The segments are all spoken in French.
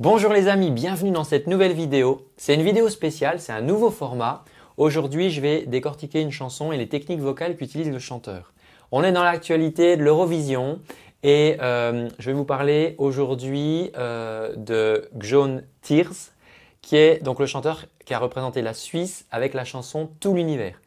Bonjour les amis, bienvenue dans cette nouvelle vidéo. C'est une vidéo spéciale, c'est un nouveau format. Aujourd'hui, je vais décortiquer une chanson et les techniques vocales qu'utilise le chanteur. On est dans l'actualité de l'Eurovision et je vais vous parler aujourd'hui de Gjon Tears, qui est donc le chanteur qui a représenté la Suisse avec la chanson Tout l'univers.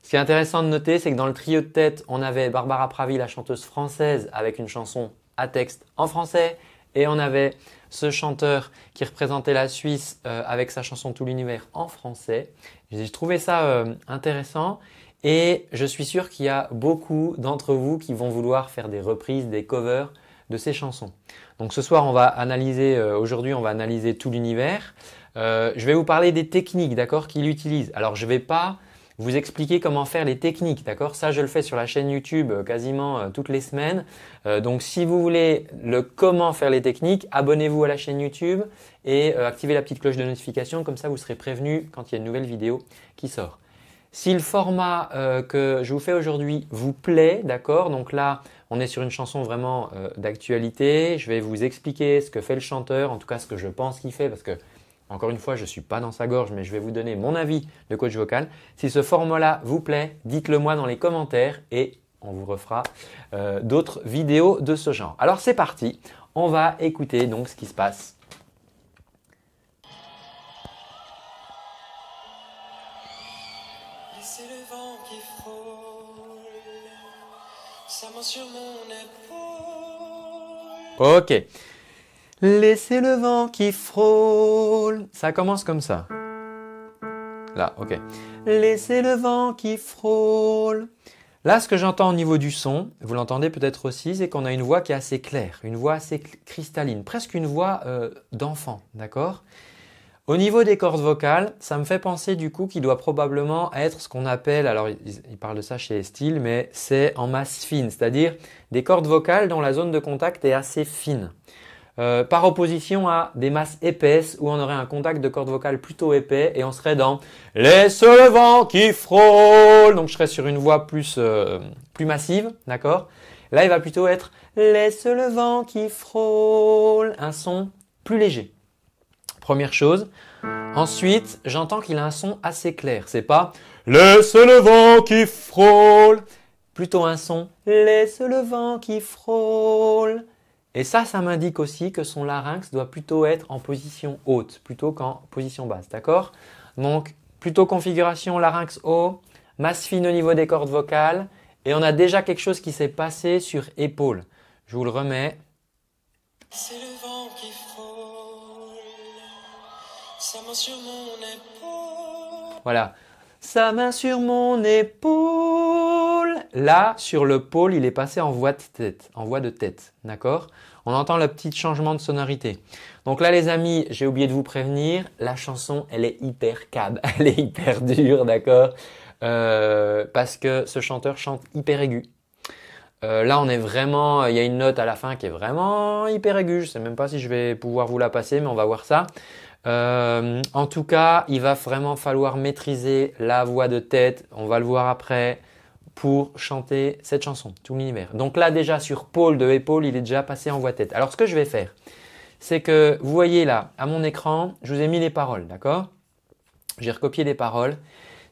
Ce qui est intéressant de noter, c'est que dans le trio de tête, on avait Barbara Pravi, la chanteuse française, avec une chanson à texte en français, et on avait ce chanteur qui représentait la Suisse avec sa chanson Tout l'univers en français. J'ai trouvé ça intéressant et je suis sûr qu'il y a beaucoup d'entre vous qui vont vouloir faire des reprises, des covers de ces chansons. Donc ce soir, aujourd'hui, on va analyser Tout l'univers. Je vais vous parler des techniques, d'accord, qu'il utilise. Alors je ne vais pas vous expliquer comment faire les techniques, d'accord? Ça, je le fais sur la chaîne YouTube quasiment toutes les semaines. Donc, si vous voulez le comment faire les techniques, abonnez-vous à la chaîne YouTube et activez la petite cloche de notification. Comme ça, vous serez prévenu quand il y a une nouvelle vidéo qui sort. Si le format que je vous fais aujourd'hui vous plaît, d'accord? Donc là, on est sur une chanson vraiment d'actualité. Je vais vous expliquer ce que fait le chanteur, en tout cas ce que je pense qu'il fait parce que encore une fois, je ne suis pas dans sa gorge, mais je vais vous donner mon avis de coach vocal. Si ce format-là vous plaît, dites-le moi dans les commentaires et on vous refera d'autres vidéos de ce genre. Alors c'est parti, on va écouter donc ce qui se passe. Laissez le vent qui frôle sa main sur mon épaule. Ok. Laissez le vent qui frôle. Ça commence comme ça. Là, ok. Laissez le vent qui frôle. Là, ce que j'entends au niveau du son, vous l'entendez peut-être aussi, c'est qu'on a une voix qui est assez claire, une voix assez cristalline, presque une voix d'enfant, d'accord? Au niveau des cordes vocales, ça me fait penser du coup qu'il doit probablement être ce qu'on appelle, alors il parle de ça chez Steele, mais c'est en masse fine, c'est-à-dire des cordes vocales dont la zone de contact est assez fine. Par opposition à des masses épaisses où on aurait un contact de corde vocale plutôt épais et on serait dans « Laisse le vent qui frôle ». Donc je serais sur une voix plus massive, d'accord? Là, il va plutôt être « Laisse le vent qui frôle ». Un son plus léger. Première chose. Ensuite, j'entends qu'il a un son assez clair. C'est pas « Laisse le vent qui frôle ». Plutôt un son « Laisse le vent qui frôle ». Et ça m'indique aussi que son larynx doit plutôt être en position haute plutôt qu'en position basse, d'accord? Donc, plutôt configuration larynx haut, masse fine au niveau des cordes vocales et on a déjà quelque chose qui s'est passé sur épaule. Je vous le remets. C'est le vent qui frôle sa main sur mon épaule. Voilà. Sa main sur mon épaule. Là, sur le pôle, il est passé en voix de tête, d'accord? On entend le petit changement de sonorité. Donc là, les amis, j'ai oublié de vous prévenir, la chanson, elle est hyper cab, elle est hyper dure, d'accord? Parce que ce chanteur chante hyper aigu. Là, on est vraiment, il y a une note à la fin qui est vraiment hyper aiguë. Je ne sais même pas si je vais pouvoir vous la passer, mais on va voir ça. En tout cas, il va vraiment falloir maîtriser la voix de tête, on va le voir après, pour chanter cette chanson, Tout l'univers. Donc là déjà sur pôle de épaule, il est déjà passé en voix tête. Alors ce que je vais faire, c'est que vous voyez là, à mon écran, je vous ai mis les paroles, d'accord? J'ai recopié les paroles.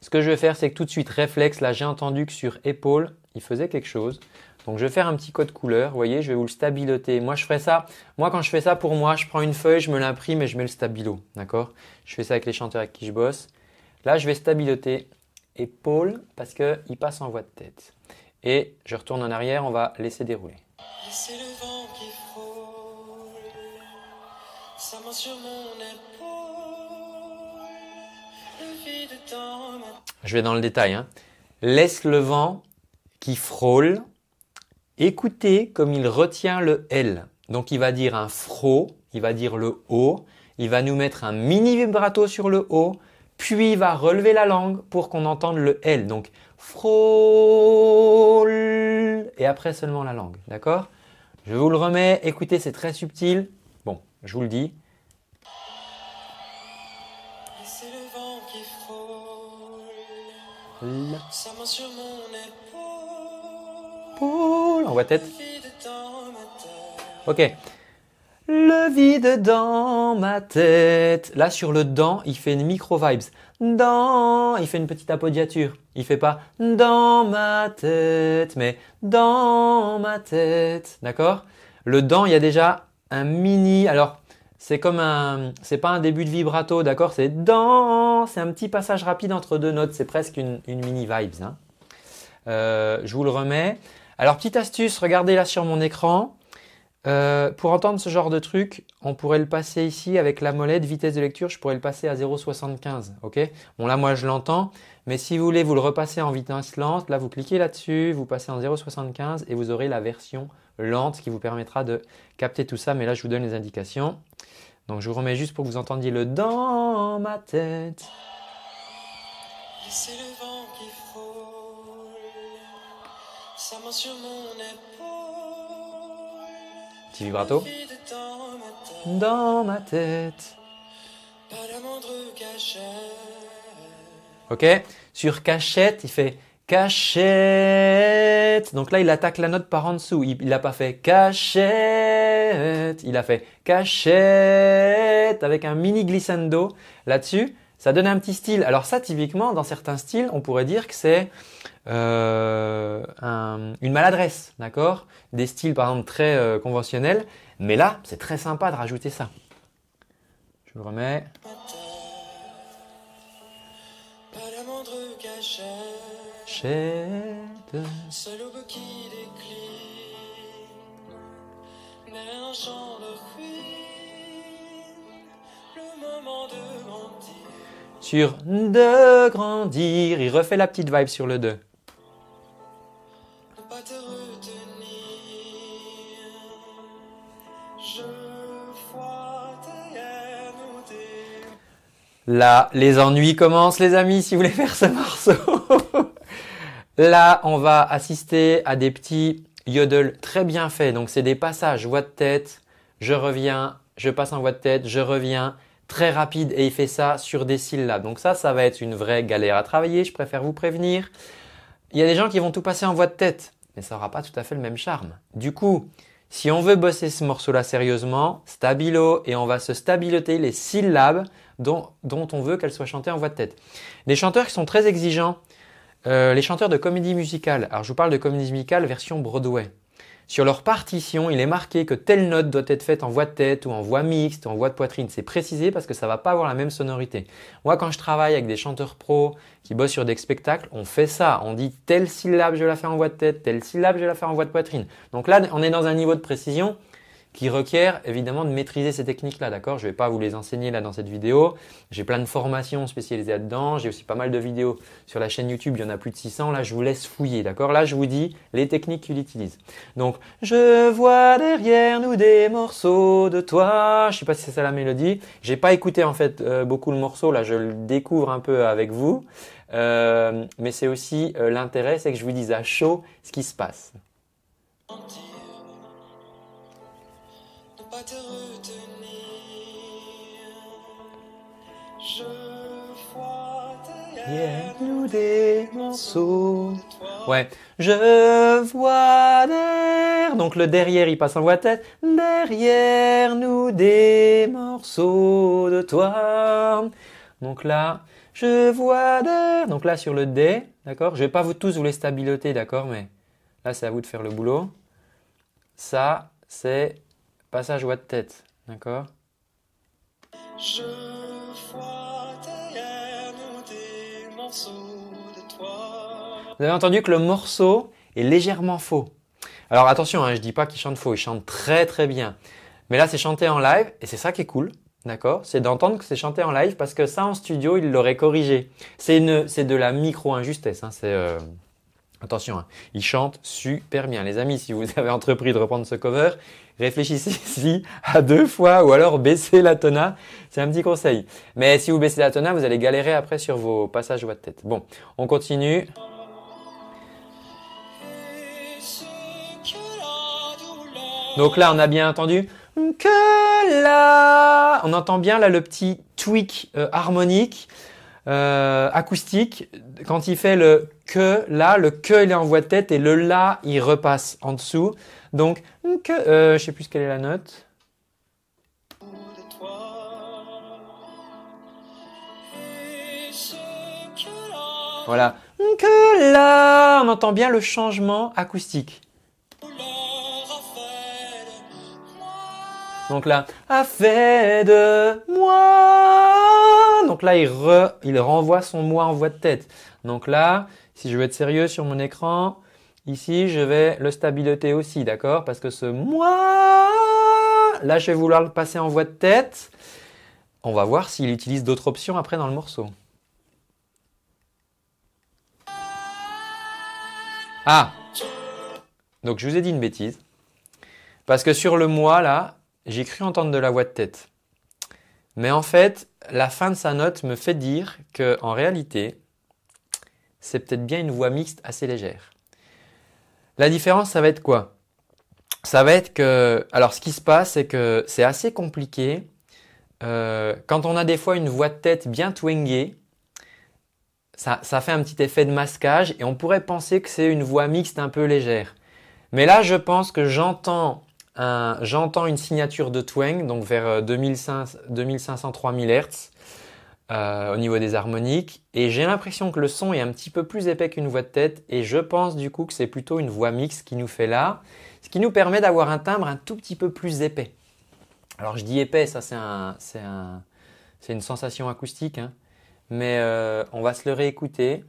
Ce que je vais faire, c'est que tout de suite, réflexe, là j'ai entendu que sur épaule, il faisait quelque chose. Donc je vais faire un petit code couleur, vous voyez, je vais vous le stabiloter. Moi je ferai ça, quand je fais ça pour moi, je prends une feuille, je me l'imprime et je mets le stabilo, d'accord? Je fais ça avec les chanteurs avec qui je bosse. Là je vais stabiloter épaule parce qu'il passe en voix de tête. Et je retourne en arrière, on va laisser dérouler. Laissez le vent qui frôle sa main sur mon épaule. Le vide dans ma... Je vais dans le détail, hein. Laisse le vent qui frôle. Écoutez comme il retient le L. Donc il va dire un fro, il va dire le O, il va nous mettre un mini vibrato sur le O, puis il va relever la langue pour qu'on entende le L. Donc frôle et après seulement la langue, d'accord? Je vous le remets, écoutez, c'est très subtil. Bon, je vous le dis. Laissez le vent qui frôle sa main sur mon épaule. En voix tête. Le vide dans ma tête. Ok. Le vide dans ma tête. Là, sur le dans, il fait une micro-vibes. Dans, il fait une petite appoggiature. Il fait pas dans ma tête, mais dans ma tête. D'accord? Le dans, il y a déjà un mini. Alors, c'est pas un début de vibrato, d'accord? C'est dans, c'est un petit passage rapide entre deux notes. C'est presque une mini vibes, hein. Je vous le remets. Alors, petite astuce, regardez là sur mon écran. Pour entendre ce genre de truc, on pourrait le passer ici avec la molette, vitesse de lecture, je pourrais le passer à 0,75. Ok? Bon là moi je l'entends, mais si vous voulez vous le repasser en vitesse lente, là vous cliquez là-dessus, vous passez en 0,75 et vous aurez la version lente qui vous permettra de capter tout ça. Mais là je vous donne les indications. Donc je vous remets juste pour que vous entendiez le dans ma tête. Laissez le vent qui frôle sa main sur mon épaule. Petit vibrato. Le vide dans ma tête, Dans ma tête. pas la moindre cachette. Ok? Sur cachette, il fait cachette. Donc là, il attaque la note par en dessous. Il n'a pas fait cachette. Il a fait cachette avec un mini glissando là-dessus. Ça donne un petit style. Alors ça, typiquement, dans certains styles, on pourrait dire que c'est une maladresse, d'accord? Des styles, par exemple, très conventionnels. Mais là, c'est très sympa de rajouter ça. Je le remets. Pas la moindre cachette. Cachette. Seul aube qui décline, mais un chant de ruine, le moment de grandir. Sur de grandir, il refait la petite vibe sur le de. Ne pas te retenir, je vois derrière nous des... Là, les ennuis commencent, les amis, si vous voulez faire ce morceau. Là, on va assister à des petits yodel très bien faits. Donc, c'est des passages voix de tête, je reviens, je passe en voix de tête, je reviens, très rapide et il fait ça sur des syllabes. Donc ça va être une vraie galère à travailler, je préfère vous prévenir. Il y a des gens qui vont tout passer en voix de tête, mais ça n'aura pas tout à fait le même charme. Du coup, si on veut bosser ce morceau-là sérieusement, stabilo, et on va se stabiloter les syllabes dont on veut qu'elles soient chantées en voix de tête. Les chanteurs qui sont très exigeants, les chanteurs de comédie musicale. Alors je vous parle de comédie musicale version Broadway. Sur leur partition, il est marqué que telle note doit être faite en voix de tête ou en voix mixte ou en voix de poitrine. C'est précisé parce que ça va pas avoir la même sonorité. Moi, quand je travaille avec des chanteurs pros qui bossent sur des spectacles, on fait ça. On dit telle syllabe, je la fais en voix de tête, telle syllabe, je la fais en voix de poitrine. Donc là, on est dans un niveau de précision qui requiert évidemment de maîtriser ces techniques-là, d'accord? Je ne vais pas vous les enseigner là dans cette vidéo. J'ai plein de formations spécialisées là-dedans. J'ai aussi pas mal de vidéos sur la chaîne YouTube. Il y en a plus de 600. Là, je vous laisse fouiller, d'accord? Là, je vous dis les techniques qu'il utilise. Donc, je vois derrière nous des morceaux de toi. Je ne sais pas si c'est ça la mélodie. J'ai pas écouté en fait beaucoup le morceau. Là, je le découvre un peu avec vous. Mais c'est aussi l'intérêt, c'est que je vous dise à chaud ce qui se passe. Ne pas te retenir, je vois derrière nous des morceaux. Ouais, je vois derrière. Donc le derrière, il passe en voix de tête. Derrière nous des morceaux de toi. Donc là, je vois derrière. Donc là sur le D, d'accord. Je vais pas tous vous les stabiloter, d'accord, mais là c'est à vous de faire le boulot. Ça, c'est passage voix de tête, d'accord? Je vois derrière nous des morceaux de toi. Vous avez entendu que le morceau est légèrement faux. Alors attention, hein, je dis pas qu'il chante faux, il chante très très bien. Mais là, c'est chanté en live et c'est ça qui est cool, d'accord? C'est d'entendre que c'est chanté en live parce que ça en studio, il l'aurait corrigé. C'est de la micro-injustesse, hein, attention, hein, il chante super bien. Les amis, si vous avez entrepris de reprendre ce cover, réfléchissez-y à 2 fois ou alors baissez la tona. C'est un petit conseil. Mais si vous baissez la tona, vous allez galérer après sur vos passages voix de tête. Bon, on continue. Et ce que la douleur. Donc là, on a bien entendu que là. On entend bien là le petit tweak harmonique, acoustique. Quand il fait le que là, le que il est en voix de tête et le là il repasse en dessous. Donc que, je sais plus quelle est la note. Voilà. Que là, on entend bien le changement acoustique. Donc là, a fait de moi. Donc là, il renvoie son moi en voix de tête. Donc là, si je veux être sérieux sur mon écran, ici, je vais le stabiliser aussi, d'accord? Parce que ce moi, là, je vais vouloir le passer en voix de tête. On va voir s'il utilise d'autres options après dans le morceau. Ah! Donc, je vous ai dit une bêtise. Parce que sur le moi, là, j'ai cru entendre de la voix de tête. Mais en fait, la fin de sa note me fait dire qu'en réalité, c'est peut-être bien une voix mixte assez légère. La différence, ça va être quoi? Ça va être que… Alors, ce qui se passe, c'est que c'est assez compliqué. Quand on a des fois une voix de tête bien twangée, ça fait un petit effet de masquage et on pourrait penser que c'est une voix mixte un peu légère. Mais là, je pense que j'entends une signature de twang, donc vers 2500-3000 Hz au niveau des harmoniques. Et j'ai l'impression que le son est un petit peu plus épais qu'une voix de tête. Et je pense du coup que c'est plutôt une voix mixte qui nous fait là, ce qui nous permet d'avoir un timbre un tout petit peu plus épais. Alors je dis épais, ça c'est une sensation acoustique, hein. Mais on va se le réécouter.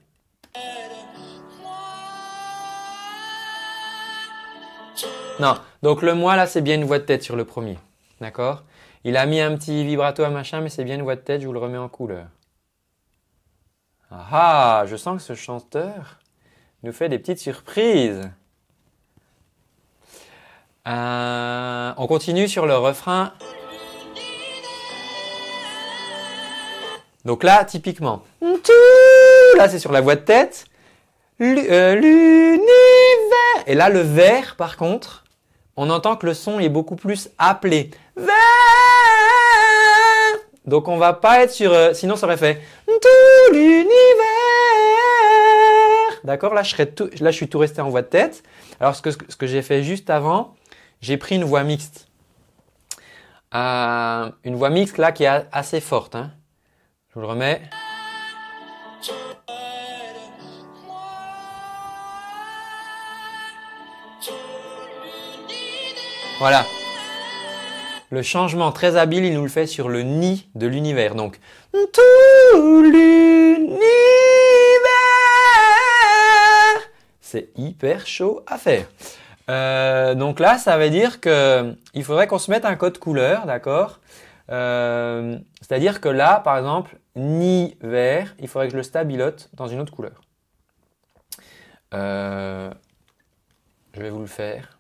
Non, donc le moi là c'est bien une voix de tête sur le premier, d'accord? Il a mis un petit vibrato à machin, mais c'est bien une voix de tête, je vous le remets en couleur. Ah, je sens que ce chanteur nous fait des petites surprises. On continue sur le refrain. Donc là, typiquement, là c'est sur la voix de tête. L'univers. Et là, le vers, par contre, on entend que le son est beaucoup plus appelé. Vers. Donc on va pas être sur… sinon ça aurait fait tout l'univers. D'accord, là je suis tout resté en voix de tête. Alors ce que j'ai fait juste avant, j'ai pris une voix mixte. Une voix mixte là qui est assez forte, hein. Je vous le remets. Voilà. Le changement très habile, il nous le fait sur le ni de l'univers. Donc, tout l'univers. C'est hyper chaud à faire. Donc là, ça veut dire que il faudrait qu'on se mette un code couleur, d'accord? C'est-à-dire que là, par exemple, ni vert, il faudrait que je le stabilote dans une autre couleur. Je vais vous le faire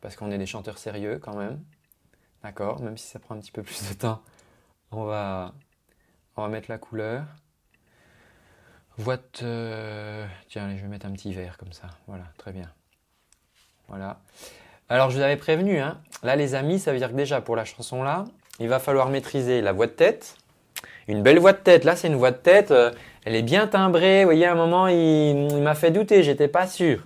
parce qu'on est des chanteurs sérieux quand même. D'accord, même si ça prend un petit peu plus de temps, on va mettre la couleur. Tiens, allez, je vais mettre un petit vert comme ça. Voilà, très bien. Voilà. Alors, je vous avais prévenu, hein. Là, les amis, ça veut dire que déjà, pour la chanson là, il va falloir maîtriser la voix de tête. Une belle voix de tête. Là, c'est une voix de tête. Elle est bien timbrée. Vous voyez, à un moment, il m'a fait douter. J'étais pas sûr.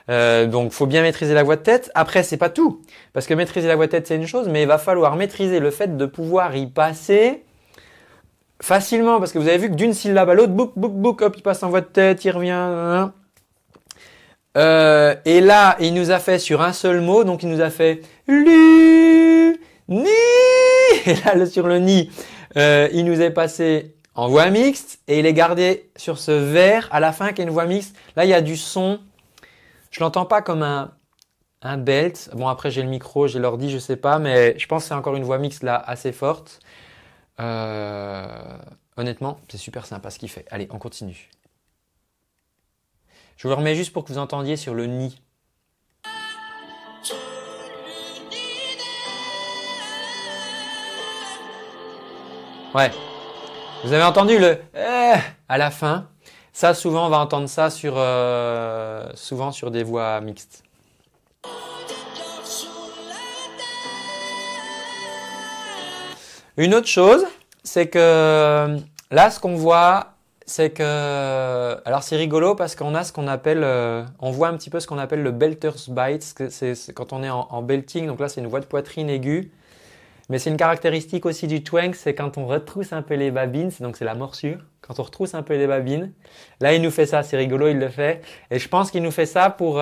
Donc, faut bien maîtriser la voix de tête. Après, c'est pas tout. Parce que maîtriser la voix de tête, c'est une chose. Mais il va falloir maîtriser le fait de pouvoir y passer facilement. Parce que vous avez vu que d'une syllabe à l'autre, bouc, bouc, bouc, hop, il passe en voix de tête, il revient. Et là, il nous a fait sur un seul mot. Donc, il nous a fait lu, ni. Et là, sur le ni, il nous est passé en voix mixte. Et il est gardé sur ce vers à la fin qui est une voix mixte. Là, il y a du son. Je l'entends pas comme un belt. Bon, après, j'ai le micro, j'ai l'ordi, je sais pas. Mais je pense que c'est encore une voix mixte là assez forte. Honnêtement, c'est super sympa ce qu'il fait. Allez, on continue. Je vous le remets juste pour que vous entendiez sur le ni. Ouais. Vous avez entendu le à la fin. Ça, souvent, on va entendre ça souvent sur des voix mixtes. Une autre chose, c'est que là, ce qu'on voit, c'est que… Alors, c'est rigolo parce qu'on a ce qu'on appelle… on voit un petit peu ce qu'on appelle le belter's bite. C'est quand on est en belting. Donc là, c'est une voix de poitrine aiguë. Mais c'est une caractéristique aussi du twang, c'est quand on retrousse un peu les babines, donc c'est la morsure. Quand on retrousse un peu les babines, là il nous fait ça, c'est rigolo, il le fait. Et je pense qu'il nous fait ça pour,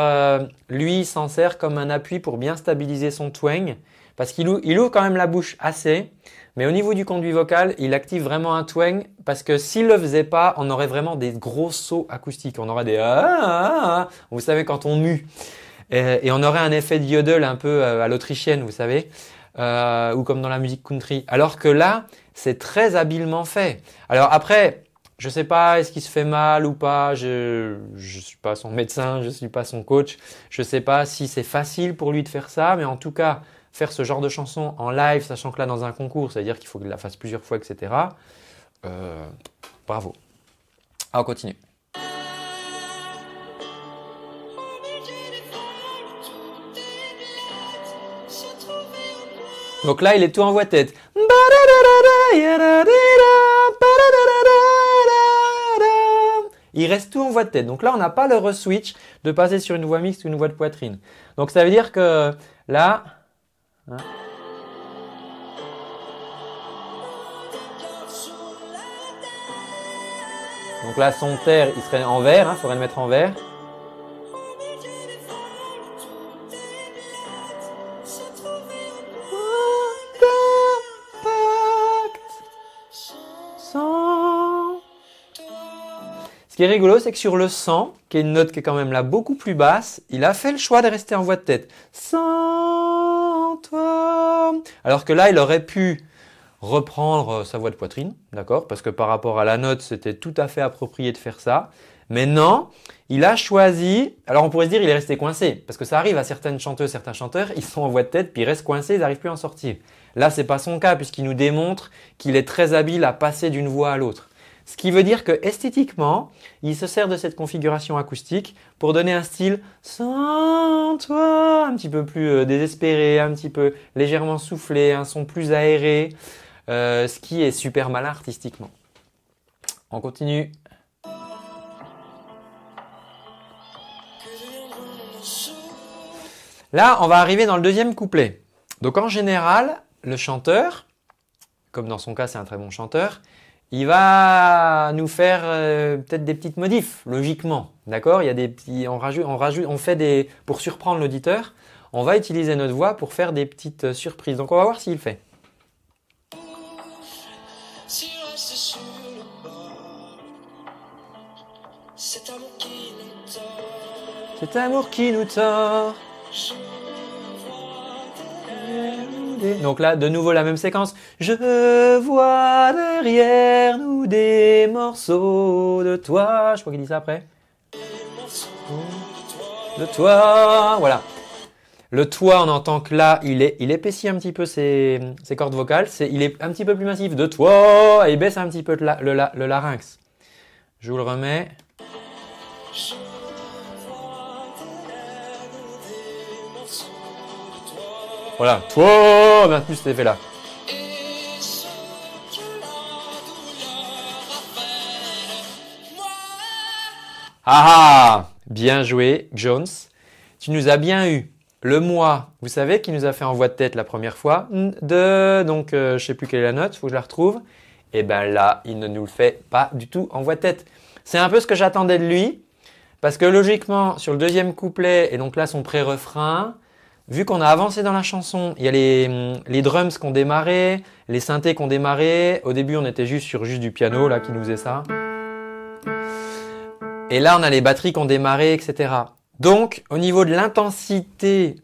lui il s'en sert comme un appui pour bien stabiliser son twang. Parce qu'il ouvre quand même la bouche assez. Mais au niveau du conduit vocal, il active vraiment un twang parce que s'il le faisait pas, on aurait vraiment des gros sauts acoustiques. On aurait des vous savez quand on mue. Et on aurait un effet de yodel un peu à l'autrichienne, vous savez, ou comme dans la musique country. Alors que là, c'est très habilement fait. Alors après, je sais pas, est-ce qu'il se fait mal ou pas, je suis pas son médecin, je suis pas son coach, je sais pas si c'est facile pour lui de faire ça, mais en tout cas, faire ce genre de chanson en live, sachant que là dans un concours, c'est-à-dire qu'il faut qu'il la fasse plusieurs fois, etc. Bravo. Ah, on continue. Donc là, il est tout en voix de tête. Il reste tout en voix de tête. Donc là, on n'a pas le re-switch de passer sur une voix mixte ou une voix de poitrine. Donc ça veut dire que là... Hein. Donc là, son terre, il serait en vert, il faudrait le mettre en vert. Ce qui est rigolo, c'est que sur le 100, qui est une note qui est quand même là beaucoup plus basse, il a fait le choix de rester en voix de tête. Sans toi. Alors que là, il aurait pu reprendre sa voix de poitrine, d'accord? Parce que par rapport à la note, c'était tout à fait approprié de faire ça. Mais non, il a choisi… Alors on pourrait se dire il est resté coincé, parce que ça arrive à certaines chanteuses, certains chanteurs, ils sont en voix de tête, puis ils restent coincés, ils n'arrivent plus à en sortir. Là, c'est pas son cas, puisqu'il nous démontre qu'il est très habile à passer d'une voix à l'autre. Ce qui veut dire que esthétiquement, il se sert de cette configuration acoustique pour donner un style sans toi, un petit peu plus désespéré, un petit peu légèrement soufflé, un son plus aéré, ce qui est super malin artistiquement. On continue. Là, on va arriver dans le deuxième couplet. Donc en général, le chanteur, comme dans son cas c'est un très bon chanteur, il va nous faire peut-être des petites modifs, logiquement, d'accord? Il y a des petits, on fait des, pour surprendre l'auditeur, on va utiliser notre voix pour faire des petites surprises. Donc on va voir s'il fait. Cet amour qui nous tord. Donc là, de nouveau la même séquence. Je vois derrière nous des morceaux de toi. Je crois qu'il dit ça après. De toi. Voilà. Le toi, on entend que là, il épaissit un petit peu ses cordes vocales. Il est un petit peu plus massif. De toi. Et il baisse un petit peu le larynx. Je vous le remets. Voilà, toi, bien plus cet effet-là. Ah ah, bien joué, Jones. Tu nous as bien eu. Le moi, vous savez, qui nous a fait en voix de tête la première fois. Donc, je sais plus quelle est la note, faut que je la retrouve. Et ben là, il ne nous le fait pas du tout en voix de tête. C'est un peu ce que j'attendais de lui. Parce que logiquement, sur le deuxième couplet, et donc là son pré-refrain, vu qu'on a avancé dans la chanson, il y a les drums qui ont démarré, les synthés qui ont démarré. Au début, on était juste du piano là qui nous faisait ça. Et là, on a les batteries qui ont démarré, etc. Donc, au niveau de l'intensité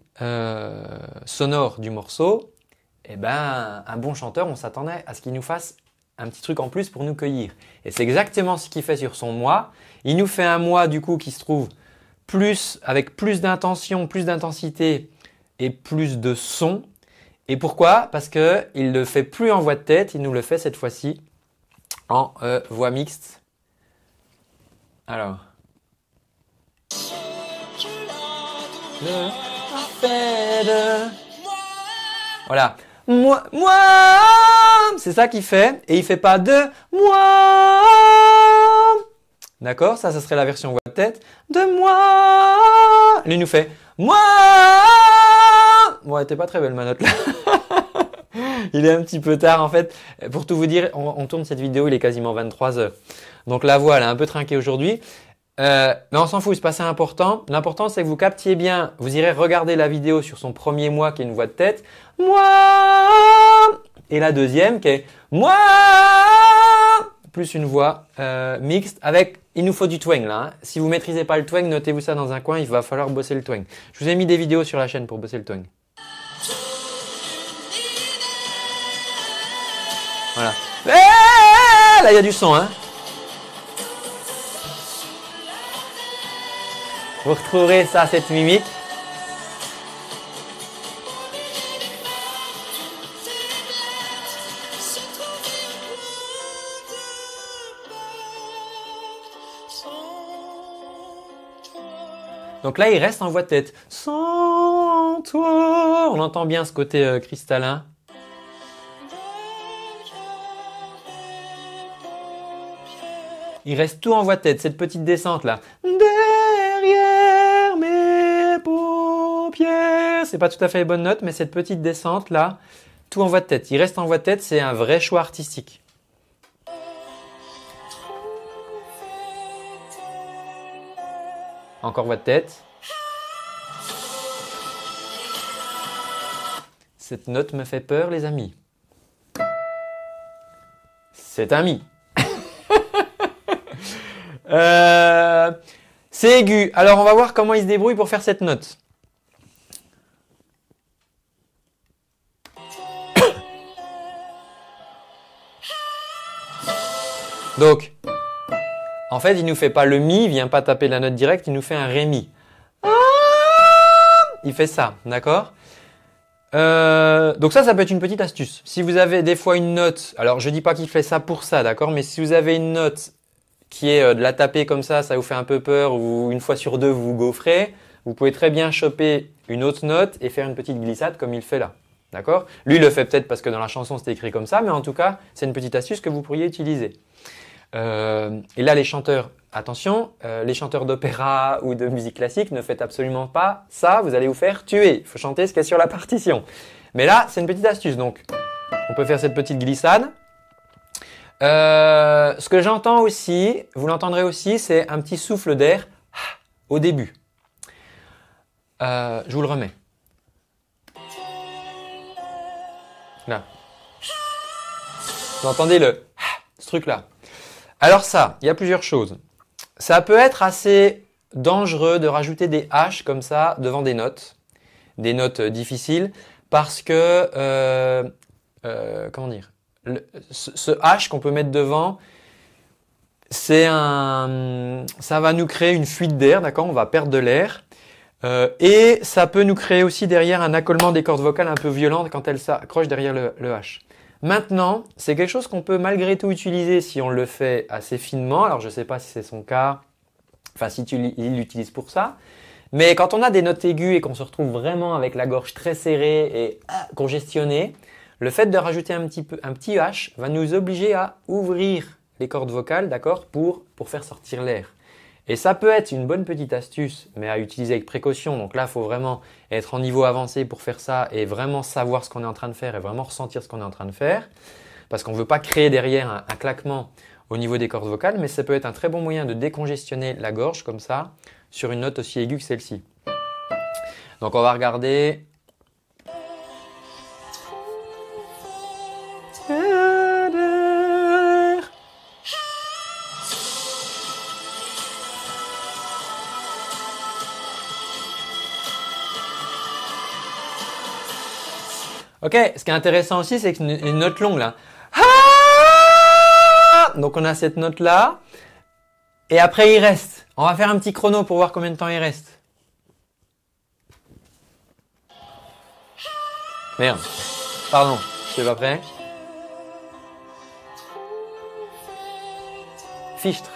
sonore du morceau, eh ben, un bon chanteur, on s'attendait à ce qu'il nous fasse un petit truc en plus pour nous cueillir. Et c'est exactement ce qu'il fait sur son moi. Il nous fait un moi du coup qui se trouve avec plus d'intention, plus d'intensité et plus de son. Et pourquoi? Parce que il le fait plus en voix de tête, il nous le fait cette fois-ci en voix mixte. Alors. Voilà. Moi, c'est ça qu'il fait. Et il fait pas de moi. D'accord? Ça serait la version voix de tête. De moi. Lui nous fait moi. Bon, elle était pas très belle ma note là. Il est un petit peu tard en fait. Pour tout vous dire, on tourne cette vidéo, il est quasiment 23 heures. Donc la voix, elle a un peu trinqué aujourd'hui. Mais on s'en fout, c'est pas ça important. L'important, c'est que vous captiez bien. Vous irez regarder la vidéo sur son premier moi qui est une voix de tête. Moi. Et la deuxième qui est moi. Plus une voix mixte avec. Il nous faut du twang là. Hein. Si vous maîtrisez pas le twang, notez-vous ça dans un coin. Il va falloir bosser le twang. Je vous ai mis des vidéos sur la chaîne pour bosser le twang. Voilà. Là, il y a du son, hein. Vous retrouverez ça, cette mimique. Donc là, il reste en voix de tête. Sans toi. On entend bien ce côté cristallin. Il reste tout en voix de tête, cette petite descente là. Derrière mes paupières. C'est pas tout à fait les bonnes notes, mais cette petite descente là, tout en voix de tête. Il reste en voix de tête, c'est un vrai choix artistique. Encore voix de tête. Cette note me fait peur, les amis. C'est un mi. C'est aigu. Alors, on va voir comment il se débrouille pour faire cette note. Donc, en fait, il nous fait pas le mi, il vient pas taper la note directe, il nous fait un ré mi. Il fait ça, d'accord? Donc ça peut être une petite astuce. Si vous avez des fois une note, alors je dis pas qu'il fait ça pour ça, d'accord? Mais si vous avez une note qui est de la taper comme ça vous fait un peu peur ou une fois sur deux vous vous gaufrez, vous pouvez très bien choper une autre note et faire une petite glissade comme il fait là. D'accord? Lui, il le fait peut-être parce que dans la chanson c'était écrit comme ça, mais en tout cas, c'est une petite astuce que vous pourriez utiliser. Et là, les chanteurs, attention, les chanteurs d'opéra ou de musique classique, ne faites absolument pas ça, vous allez vous faire tuer. Il faut chanter ce qu'il y a sur la partition. Mais là, c'est une petite astuce, donc on peut faire cette petite glissade. Ce que j'entends aussi, vous l'entendrez aussi, c'est un petit souffle d'air au début. Je vous le remets. Là. Vous entendez ce truc-là. Alors ça, il y a plusieurs choses. Ça peut être assez dangereux de rajouter des H comme ça devant des notes difficiles, parce que, comment dire, ce H qu'on peut mettre devant, ça va nous créer une fuite d'air, d'accord? On va perdre de l'air. Et ça peut nous créer aussi derrière un accolement des cordes vocales un peu violent quand elles s'accrochent derrière le H. Maintenant, c'est quelque chose qu'on peut malgré tout utiliser si on le fait assez finement. Alors, je ne sais pas si c'est son cas, enfin si il l'utilise pour ça. Mais quand on a des notes aiguës et qu'on se retrouve vraiment avec la gorge très serrée et congestionnée, le fait de rajouter un petit H va nous obliger à ouvrir les cordes vocales, d'accord, pour faire sortir l'air. Et ça peut être une bonne petite astuce, mais à utiliser avec précaution. Donc là, il faut vraiment être en niveau avancé pour faire ça et vraiment savoir ce qu'on est en train de faire et vraiment ressentir ce qu'on est en train de faire. Parce qu'on ne veut pas créer derrière un claquement au niveau des cordes vocales, mais ça peut être un très bon moyen de décongestionner la gorge comme ça sur une note aussi aiguë que celle-ci. Donc on va regarder. Ok, ce qui est intéressant aussi, c'est une note longue là. Donc on a cette note là. Et après il reste. On va faire un petit chrono pour voir combien de temps il reste. Merde. Pardon, je suis pas prêt. Fichtre.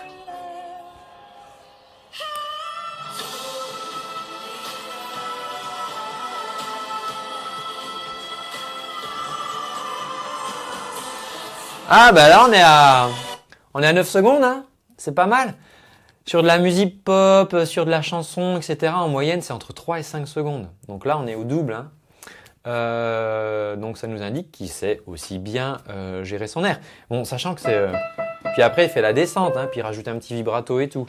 Ah bah là on est à 9 secondes, hein. C'est pas mal. Sur de la musique pop, sur de la chanson, etc. En moyenne c'est entre 3 et 5 secondes. Donc là on est au double. Hein. Donc ça nous indique qu'il sait aussi bien gérer son air. Bon, sachant que c'est… Puis après, il fait la descente, hein, puis il rajoute un petit vibrato et tout.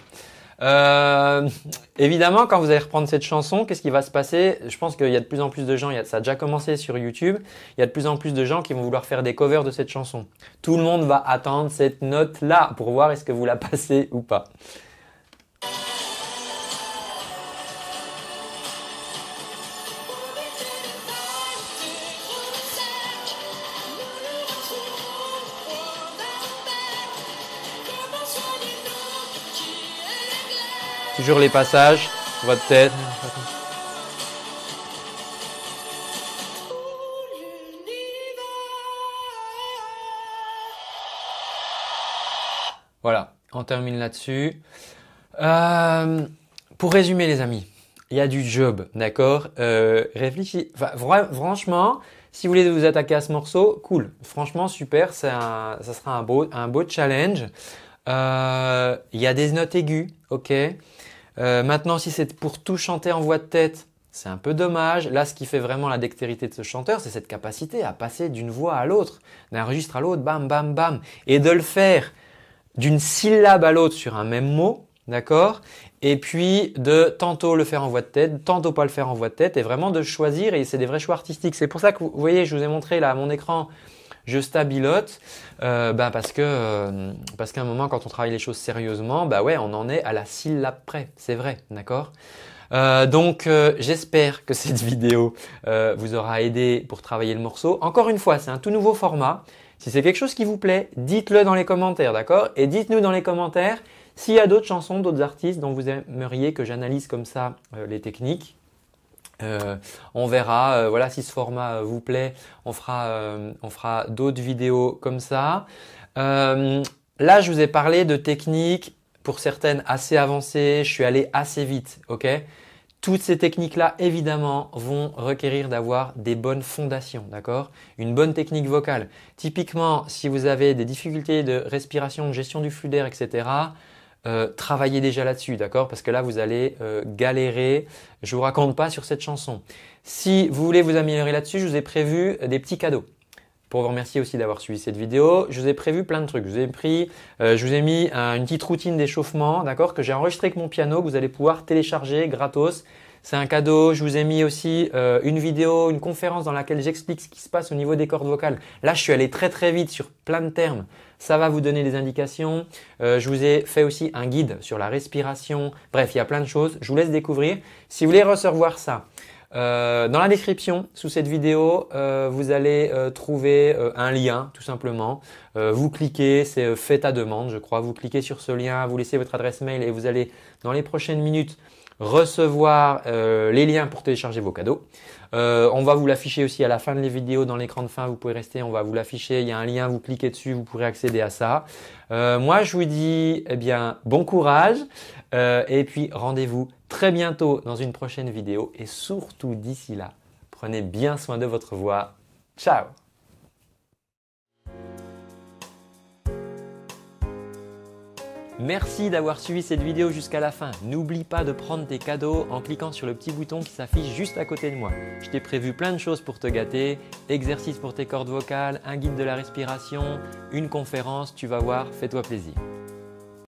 Évidemment, quand vous allez reprendre cette chanson, qu'est-ce qui va se passer? Je pense qu'il y a de plus en plus de gens, ça a déjà commencé sur YouTube, il y a de plus en plus de gens qui vont vouloir faire des covers de cette chanson. Tout le monde va attendre cette note-là pour voir est-ce que vous la passez ou pas. Toujours les passages, votre tête. Voilà, on termine là-dessus. Pour résumer les amis, il y a du job, d'accord? Réfléchissez. Enfin, franchement, si vous voulez vous attaquer à ce morceau, cool. Franchement, super. Ça sera un beau challenge. Il y a des notes aiguës, ok. Maintenant, si c'est pour tout chanter en voix de tête, c'est un peu dommage. Là, ce qui fait vraiment la dextérité de ce chanteur, c'est cette capacité à passer d'une voix à l'autre, d'un registre à l'autre, bam, bam, bam, et de le faire d'une syllabe à l'autre sur un même mot, d'accord? Et puis de tantôt le faire en voix de tête, tantôt pas le faire en voix de tête, et vraiment de choisir, et c'est des vrais choix artistiques. C'est pour ça que vous voyez, je vous ai montré là à mon écran, je stabilote, parce qu'à un moment, quand on travaille les choses sérieusement, bah ouais, on en est à la syllabe près, c'est vrai, d'accord? Donc j'espère que cette vidéo vous aura aidé pour travailler le morceau. Encore une fois, c'est un tout nouveau format. Si c'est quelque chose qui vous plaît, dites-le dans les commentaires, d'accord? Et dites-nous dans les commentaires s'il y a d'autres chansons, d'autres artistes dont vous aimeriez que j'analyse comme ça les techniques. On verra, voilà, si ce format vous plaît, on fera d'autres vidéos comme ça. Là, je vous ai parlé de techniques pour certaines assez avancées, je suis allé assez vite, ok? Toutes ces techniques-là, évidemment, vont requérir d'avoir des bonnes fondations, d'accord? Une bonne technique vocale. Typiquement, si vous avez des difficultés de respiration, de gestion du flux d'air, etc., travaillez déjà là-dessus, d'accord? Parce que là, vous allez galérer. Je vous raconte pas sur cette chanson. Si vous voulez vous améliorer là-dessus, je vous ai prévu des petits cadeaux. Pour vous remercier aussi d'avoir suivi cette vidéo, je vous ai prévu plein de trucs. Je vous ai mis une petite routine d'échauffement, d'accord, que j'ai enregistré avec mon piano, que vous allez pouvoir télécharger gratos. C'est un cadeau. Je vous ai mis aussi une vidéo, une conférence dans laquelle j'explique ce qui se passe au niveau des cordes vocales. Là, je suis allé très très vite sur plein de termes. Ça va vous donner des indications. Je vous ai fait aussi un guide sur la respiration. Bref, il y a plein de choses. Je vous laisse découvrir. Si vous voulez recevoir ça, dans la description sous cette vidéo, vous allez trouver un lien tout simplement. Vous cliquez, c'est fait ta demande je crois. Vous cliquez sur ce lien, vous laissez votre adresse mail et vous allez dans les prochaines minutes recevoir les liens pour télécharger vos cadeaux. On va vous l'afficher aussi à la fin de la vidéo dans l'écran de fin. Vous pouvez rester, on va vous l'afficher. Il y a un lien, vous cliquez dessus, vous pourrez accéder à ça. Moi, je vous dis bon courage et puis rendez-vous très bientôt dans une prochaine vidéo et surtout d'ici là, prenez bien soin de votre voix. Ciao! Merci d'avoir suivi cette vidéo jusqu'à la fin. N'oublie pas de prendre tes cadeaux en cliquant sur le petit bouton qui s'affiche juste à côté de moi. Je t'ai prévu plein de choses pour te gâter, exercices pour tes cordes vocales, un guide de la respiration, une conférence, tu vas voir, fais-toi plaisir.